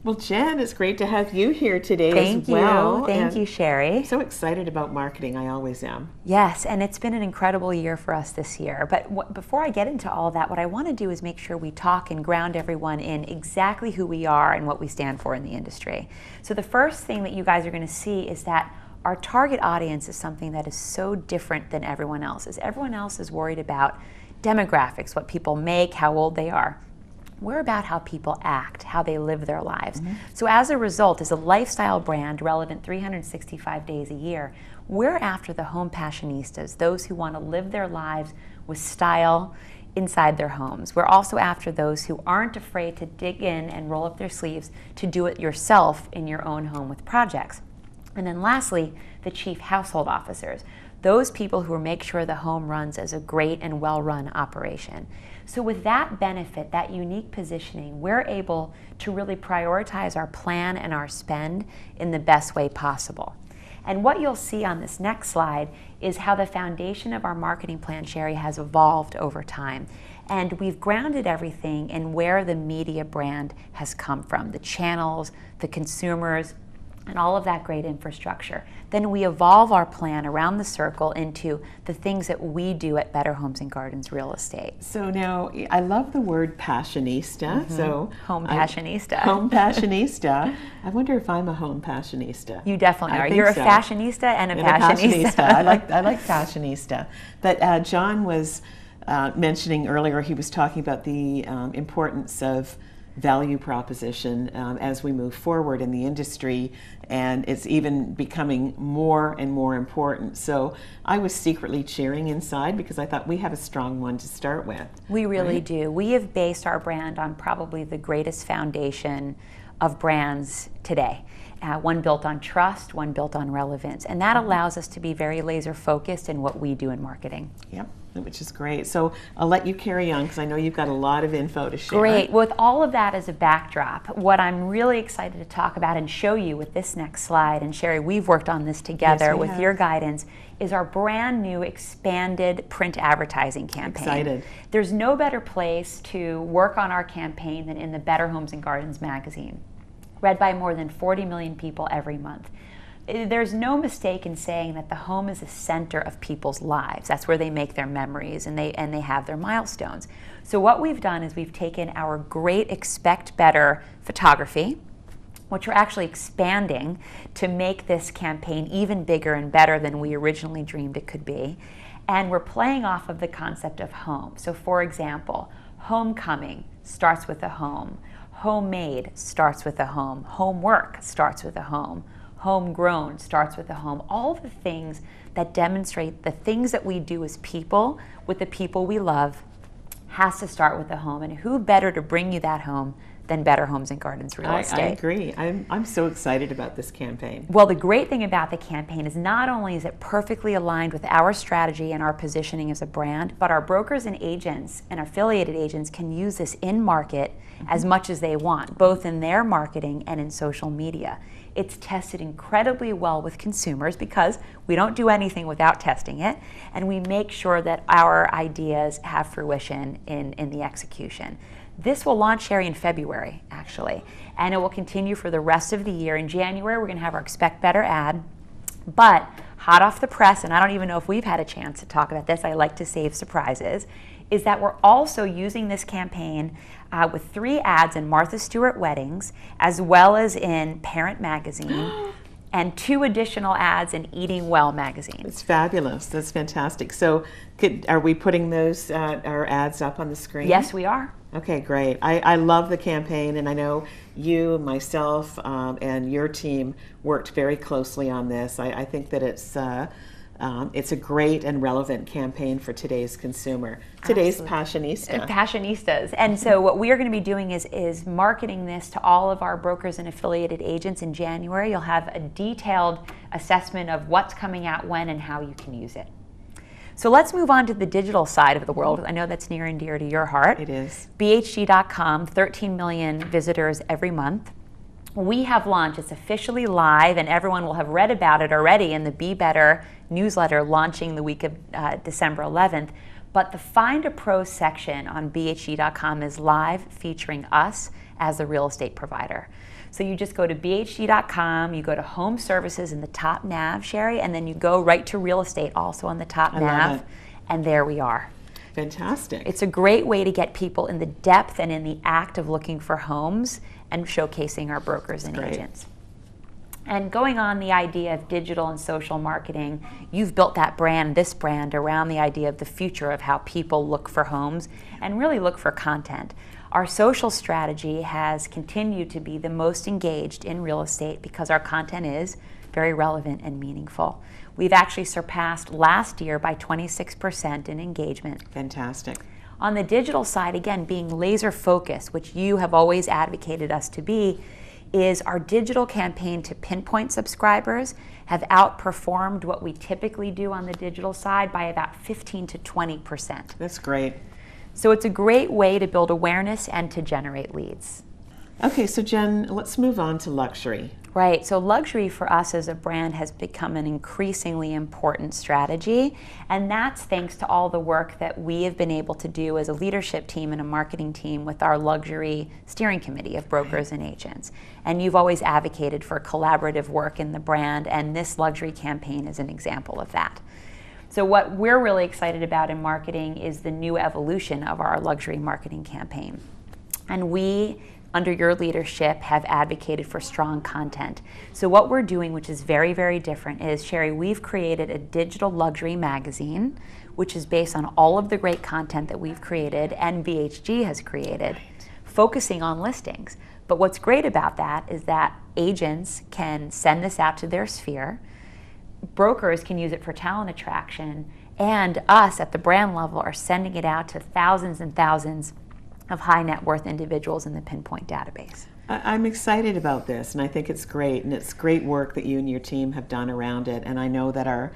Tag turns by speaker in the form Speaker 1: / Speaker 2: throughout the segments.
Speaker 1: Well, Jen, it's great to have you here today
Speaker 2: Thank
Speaker 1: as well.
Speaker 2: you. Thank you, Sherry.
Speaker 1: So excited about marketing. I always am.
Speaker 2: Yes, and it's been an incredible year for us this year. But before I get into all of that, what I want to do is make sure we talk and ground everyone in exactly who we are and what we stand for in the industry. So the first thing that you guys are going to see is that our target audience is something that is so different than everyone else's. Everyone else is worried about demographics, what people make, how old they are. We're about how people act, how they live their lives. So as a result, as a lifestyle brand relevant 365 days a year, we're after the home passionistas, those who want to live their lives with style inside their homes. We're also after those who aren't afraid to dig in and roll up their sleeves to do it yourself in your own home with projects. And then lastly, the chief household officers, those people who make sure the home runs as a great and well-run operation. So with that benefit, that unique positioning, we're able to really prioritize our plan and our spend in the best way possible. And what you'll see on this next slide is how the foundation of our marketing plan, Sherry, has evolved over time. And we've grounded everything in where the media brand has come from, the channels, the consumers, and all of that great infrastructure. Then we evolve our plan around the circle into the things that we do at Better Homes and Gardens Real Estate.
Speaker 1: So now, I love the word passionista. So
Speaker 2: Home passionista.
Speaker 1: Home passionista. I wonder if I'm a home passionista.
Speaker 2: You definitely
Speaker 1: I
Speaker 2: are.
Speaker 1: think
Speaker 2: You're
Speaker 1: so.
Speaker 2: a fashionista and a
Speaker 1: And
Speaker 2: passionista.
Speaker 1: I like passionista. But John was mentioning earlier, he was talking about the importance of value proposition as we move forward in the industry, and it's even becoming more and more important. So I was secretly cheering inside because I thought we have a strong one to start with.
Speaker 2: We really
Speaker 1: right?
Speaker 2: do. We have based our brand on probably the greatest foundation of brands today. One built on trust, one built on relevance. And that allows us to be very laser focused in what we do in marketing.
Speaker 1: Yep, which is great. So I'll let you carry on because I know you've got a lot of info to share.
Speaker 2: Great. With all of that as a backdrop, what I'm really excited to talk about and show you with this next slide, and Sherry, we've worked on this together
Speaker 1: we
Speaker 2: with
Speaker 1: have.
Speaker 2: your guidance, is our brand new expanded print advertising campaign.
Speaker 1: Excited.
Speaker 2: There's no better place to work on our campaign than in the Better Homes and Gardens magazine, read by more than 40 million people every month. There's no mistake in saying that the home is the center of people's lives. That's where they make their memories and they have their milestones. So what we've done is we've taken our great Expect Better photography, which we're actually expanding to make this campaign even bigger and better than we originally dreamed it could be. And we're playing off of the concept of home. So for example, homecoming starts with a home. Homemade starts with a home. Homework starts with a home. Homegrown starts with a home. All the things that demonstrate the things that we do as people with the people we love has to start with a home. And who better to bring you that home than Better Homes and Gardens Real Estate?
Speaker 1: I agree. I'm so excited about this campaign.
Speaker 2: Well, the great thing about the campaign is not only is it perfectly aligned with our strategy and our positioning as a brand, but our brokers and agents and affiliated agents can use this in market as much as they want, both in their marketing and in social media. It's tested incredibly well with consumers because we don't do anything without testing it, and we make sure that our ideas have fruition in the execution. This will launch, Sherry, in February, actually, and it will continue for the rest of the year. In January, we're going to have our Expect Better ad, but hot off the press, and I don't even know if we've had a chance to talk about this, I like to save surprises, is that we're also using this campaign with 3 ads in Martha Stewart Weddings, as well as in Parent Magazine, and 2 additional ads in Eating Well magazine.
Speaker 1: It's fabulous. That's fantastic. So are we putting those our ads up on the screen?
Speaker 2: Yes, we are.
Speaker 1: Okay, great. I love the campaign, and I know you, myself, and your team worked very closely on this. I think that it's a great and relevant campaign for today's consumer, today's passionista.
Speaker 2: Passionistas. And so what we are going to be doing is marketing this to all of our brokers and affiliated agents in January. You'll have a detailed assessment of what's coming out when and how you can use it. So let's move on to the digital side of the world. I know that's near and dear to your heart.
Speaker 1: It is.
Speaker 2: BHG.com, 13 million visitors every month. We have launched, it's officially live, and everyone will have read about it already in the Be Better newsletter launching the week of December 11th. But the Find a Pro section on BHG.com is live, featuring us as the real estate provider. So you just go to bhg.com, you go to home services in the top nav, Sherry, and then you go right to real estate also on the top nav, and there we are.
Speaker 1: Fantastic.
Speaker 2: It's a great way to get people in the depth and in the act of looking for homes and showcasing our brokers and agents. And going on the idea of digital and social marketing, you've built that brand, this brand, around the idea of the future of how people look for homes and really look for content. Our social strategy has continued to be the most engaged in real estate because our content is very relevant and meaningful. We've actually surpassed last year by 26% in engagement.
Speaker 1: Fantastic.
Speaker 2: On the digital side, again, being laser focused, which you have always advocated us to be, is our digital campaign to pinpoint subscribers have outperformed what we typically do on the digital side by about 15 to 20%.
Speaker 1: That's great.
Speaker 2: So it's a great way to build awareness and to generate leads.
Speaker 1: Okay, so Jen, let's move on to luxury.
Speaker 2: Right, so luxury for us as a brand has become an increasingly important strategy, and that's thanks to all the work that we have been able to do as a leadership team and a marketing team with our luxury steering committee of brokers and agents. And you've always advocated for collaborative work in the brand, and this luxury campaign is an example of that. So what we're really excited about in marketing is the new evolution of our luxury marketing campaign. And we, under your leadership, have advocated for strong content. So what we're doing, which is very, very different, is, Sherry, we've created a digital luxury magazine, which is based on all of the great content that we've created and BHG has created, focusing on listings. But what's great about that is that agents can send this out to their sphere, brokers can use it for talent attraction, and us at the brand level are sending it out to thousands and thousands of high net worth individuals in the Pinpoint database.
Speaker 1: I'm excited about this, and I think it's great, and it's great work that you and your team have done around it, and I know that our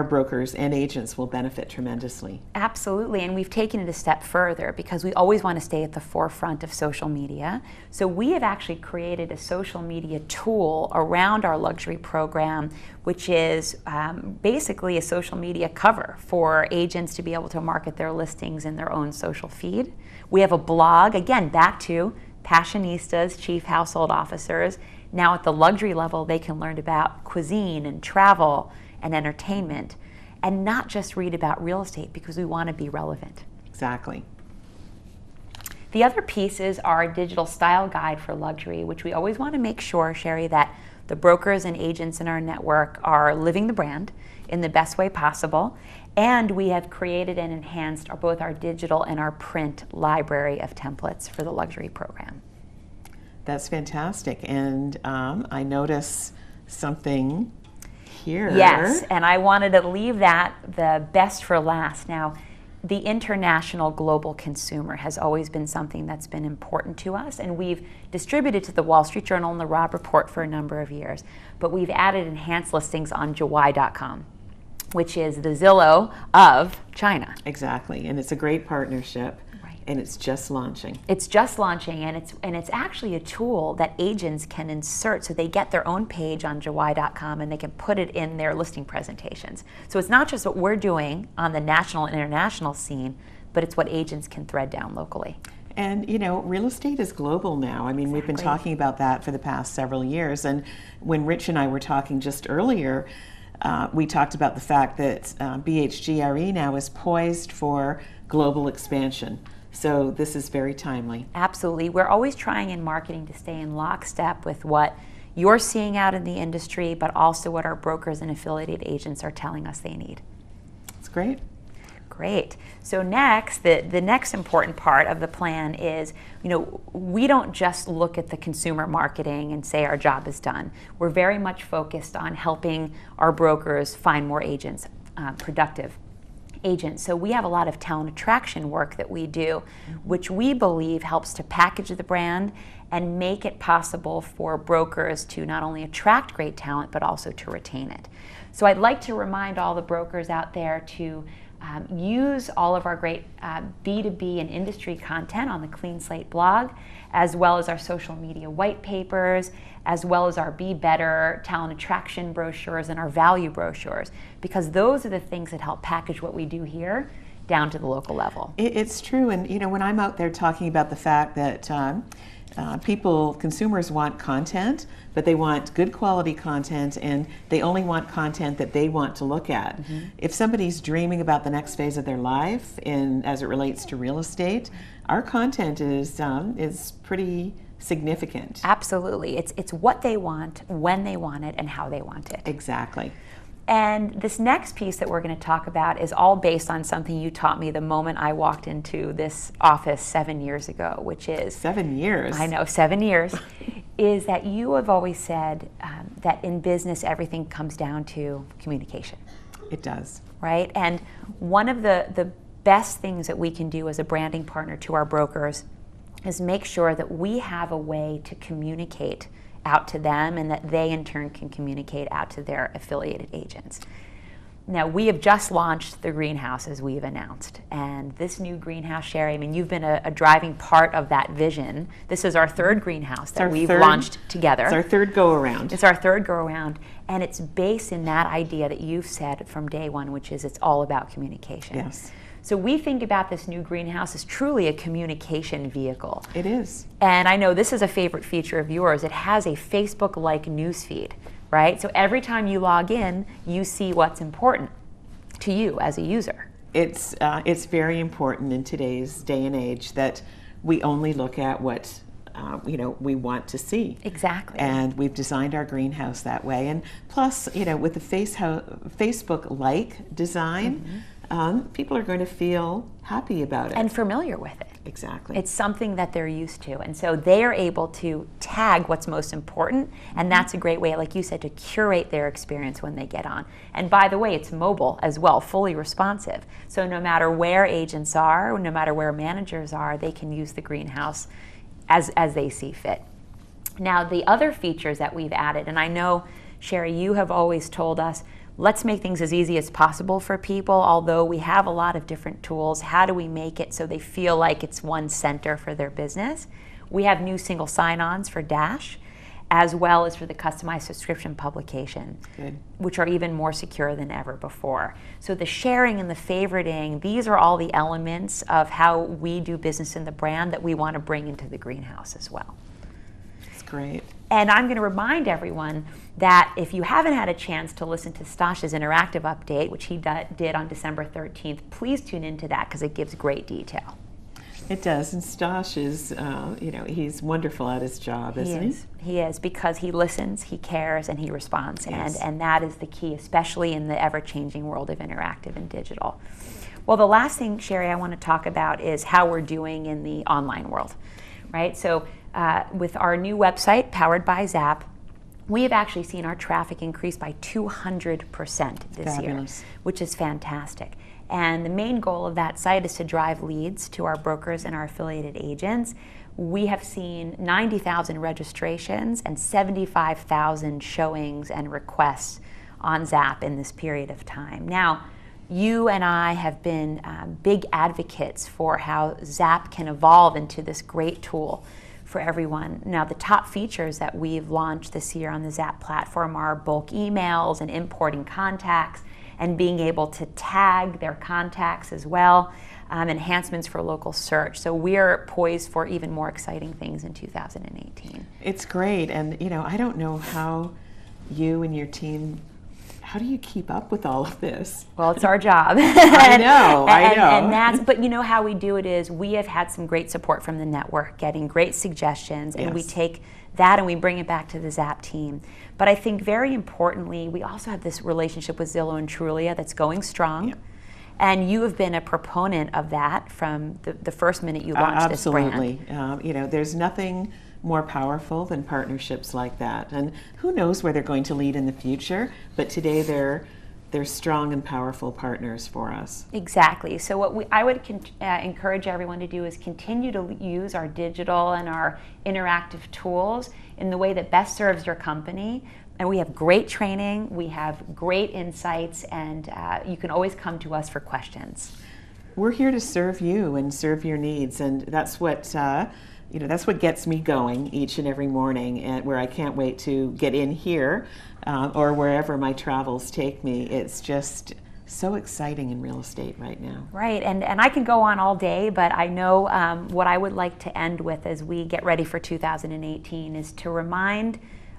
Speaker 1: brokers and agents will benefit tremendously.
Speaker 2: Absolutely, and we've taken it a step further because we always want to stay at the forefront of social media. So we have actually created a social media tool around our luxury program, which is basically a social media cover for agents to be able to market their listings in their own social feed. We have a blog, again, back to Passionistas, chief household officers. Now at the luxury level, they can learn about cuisine and travel and entertainment, and not just read about real estate because we want to be relevant.
Speaker 1: Exactly.
Speaker 2: The other piece is our digital style guide for luxury, which we always want to make sure, Sherry, that the brokers and agents in our network are living the brand in the best way possible. And we have created and enhanced both our digital and our print library of templates for the luxury program.
Speaker 1: That's fantastic. And I notice something here.
Speaker 2: Yes, and I wanted to leave that the best for last. Now, the international global consumer has always been something that's been important to us, and we've distributed to the Wall Street Journal and the Robb Report for a number of years. But we've added enhanced listings on Jawai.com, which is the Zillow of China.
Speaker 1: Exactly, and it's a great partnership.
Speaker 2: Right.
Speaker 1: And it's just launching.
Speaker 2: It's just launching, and it's actually a tool that agents can insert, so they get their own page on Jawai.com and they can put it in their listing presentations. So it's not just what we're doing on the national and international scene, but it's what agents can thread down locally.
Speaker 1: And you know, real estate is global now. I mean, we've been talking about that for the past several years. And when Rich and I were talking just earlier, we talked about the fact that BHG RE now is poised for global expansion. So this is very timely.
Speaker 2: Absolutely. We're always trying in marketing to stay in lockstep with what you're seeing out in the industry, but also what our brokers and affiliated agents are telling us they need.
Speaker 1: That's great.
Speaker 2: Great. So next, the next important part of the plan is, you know, we don't just look at the consumer marketing and say our job is done. We're very much focused on helping our brokers find more agents, productive agents. So we have a lot of talent attraction work that we do, which we believe helps to package the brand and make it possible for brokers to not only attract great talent, but also to retain it. So I'd like to remind all the brokers out there to use all of our great B2B and industry content on the Clean Slate blog, as well as our social media white papers, as well as our Be Better talent attraction brochures and our value brochures, because those are the things that help package what we do here down to the local level.
Speaker 1: It's true, and you know, when I'm out there talking about the fact that consumers want content, but they want good quality content, and they only want content that they want to look at. If somebody's dreaming about the next phase of their life as it relates to real estate, our content is pretty significant.
Speaker 2: Absolutely. It's what they want, when they want it, and how they want it.
Speaker 1: Exactly.
Speaker 2: And this next piece that we're going to talk about is all based on something you taught me the moment I walked into this office 7 years ago, which is...
Speaker 1: 7 years?
Speaker 2: I know, 7 years. Is that you have always said that in business everything comes down to communication.
Speaker 1: It does.
Speaker 2: Right? And one of the best things that we can do as a branding partner to our brokers is make sure that we have a way to communicate out to them, and that they in turn can communicate out to their affiliated agents. Now, we have just launched the greenhouse, as we've announced, and this new greenhouse, Sherry, I mean, you've been a driving part of that vision. This is our third greenhouse that we've launched together.
Speaker 1: It's our third go-around.
Speaker 2: It's our third go-around, and it's based in that idea that you've said from day one, which is it's all about communication.
Speaker 1: Yes.
Speaker 2: So we think about this new greenhouse as truly a communication vehicle.
Speaker 1: It is.
Speaker 2: And I know this is a favorite feature of yours. It has a Facebook-like newsfeed, right? So every time you log in, you see what's important to you as a user.
Speaker 1: It's very important in today's day and age that we only look at what we want to see.
Speaker 2: Exactly.
Speaker 1: And we've designed our greenhouse that way. And plus, with the Facebook-like design, people are going to feel happy about it.
Speaker 2: And familiar with it.
Speaker 1: Exactly.
Speaker 2: It's something that they're used to. And so they are able to tag what's most important, and that's a great way, like you said, to curate their experience when they get on. And by the way, it's mobile as well, fully responsive. So no matter where agents are, no matter where managers are, they can use the greenhouse as they see fit. Now, the other features that we've added, and I know, Sherry, you have always told us, let's make things as easy as possible for people, although we have a lot of different tools. How do we make it so they feel like it's one center for their business? We have new single sign-ons for Dash, as well as for the customized subscription publication, which are even more secure than ever before. So the sharing and the favoriting, these are all the elements of how we do business in the brand that we want to bring into the greenhouse as well.
Speaker 1: That's great.
Speaker 2: And I'm going to remind everyone that if you haven't had a chance to listen to Stash's interactive update, which he did on December 13th, please tune into that because it gives great detail.
Speaker 1: It does, and Stash is, he's wonderful at his job, isn't he?
Speaker 2: He is, because he listens, he cares, and he responds,
Speaker 1: yes.
Speaker 2: and that is the key, especially in the ever-changing world of interactive and digital. Well, the last thing, Sherry, I want to talk about is how we're doing in the online world, right? So with our new website, powered by Zap, we have actually seen our traffic increase by 200% this year, which is fantastic. And the main goal of that site is to drive leads to our brokers and our affiliated agents. We have seen 90,000 registrations and 75,000 showings and requests on Zap in this period of time. Now, you and I have been big advocates for how Zap can evolve into this great tool for everyone. Now, the top features that we've launched this year on the Zap platform are bulk emails and importing contacts and being able to tag their contacts as well, enhancements for local search. So we're poised for even more exciting things in 2018.
Speaker 1: It's great, and I don't know how you and your team, how do you keep up with all of this?
Speaker 2: Well, it's our job.
Speaker 1: I know.
Speaker 2: And that's, but how we do it is we have had some great support from the network, getting great suggestions, and we take that and we bring it back to the Zap team. But I think very importantly, we also have this relationship with Zillow and Trulia that's going strong. Yep. And you have been a proponent of that from the first minute you launched this brand.
Speaker 1: Absolutely. There's nothing more powerful than partnerships like that. And who knows where they're going to lead in the future, but today they're strong and powerful partners for us.
Speaker 2: Exactly. So what I would encourage everyone to do is continue to use our digital and our interactive tools in the way that best serves your company. And we have great training, we have great insights, and you can always come to us for questions.
Speaker 1: We're here to serve you and serve your needs, and that's what that's what gets me going each and every morning, and where I can't wait to get in here or wherever my travels take me. It's just so exciting in real estate right now.
Speaker 2: Right, and I can go on all day, but I know what I would like to end with as we get ready for 2018 is to remind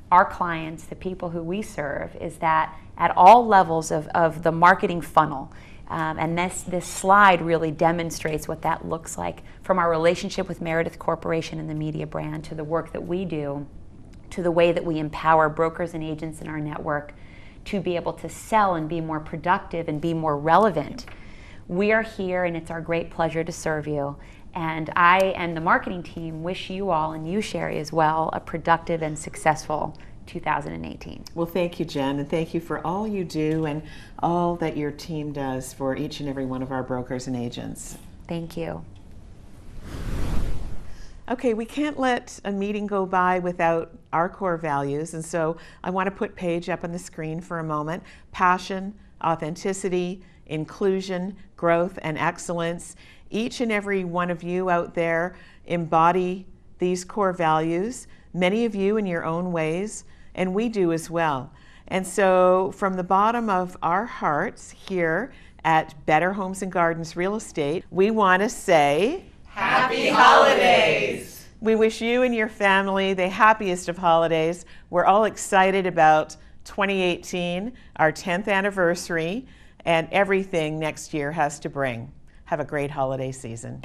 Speaker 2: our clients, the people who we serve, is that at all levels of the marketing funnel, and this slide really demonstrates what that looks like, from our relationship with Meredith Corporation and the media brand, to the work that we do, to the way that we empower brokers and agents in our network to be able to sell and be more productive and be more relevant. We are here, and it's our great pleasure to serve you. And I and the marketing team wish you all, and you, Sherry, as well, a productive and successful 2018.
Speaker 1: Well, thank you, Jen, and thank you for all you do and all that your team does for each and every one of our brokers and agents.
Speaker 2: Thank you.
Speaker 1: Okay, we can't let a meeting go by without our core values, and so I want to put Paige up on the screen for a moment. Passion, authenticity, inclusion, growth, and excellence. Each and every one of you out there embody these core values, many of you in your own ways, and we do as well. And so from the bottom of our hearts here at Better Homes and Gardens Real Estate, we want to say,
Speaker 3: Happy Holidays!
Speaker 1: We wish you and your family the happiest of holidays. We're all excited about 2018, our 10th anniversary, and everything next year has to bring. Have a great holiday season.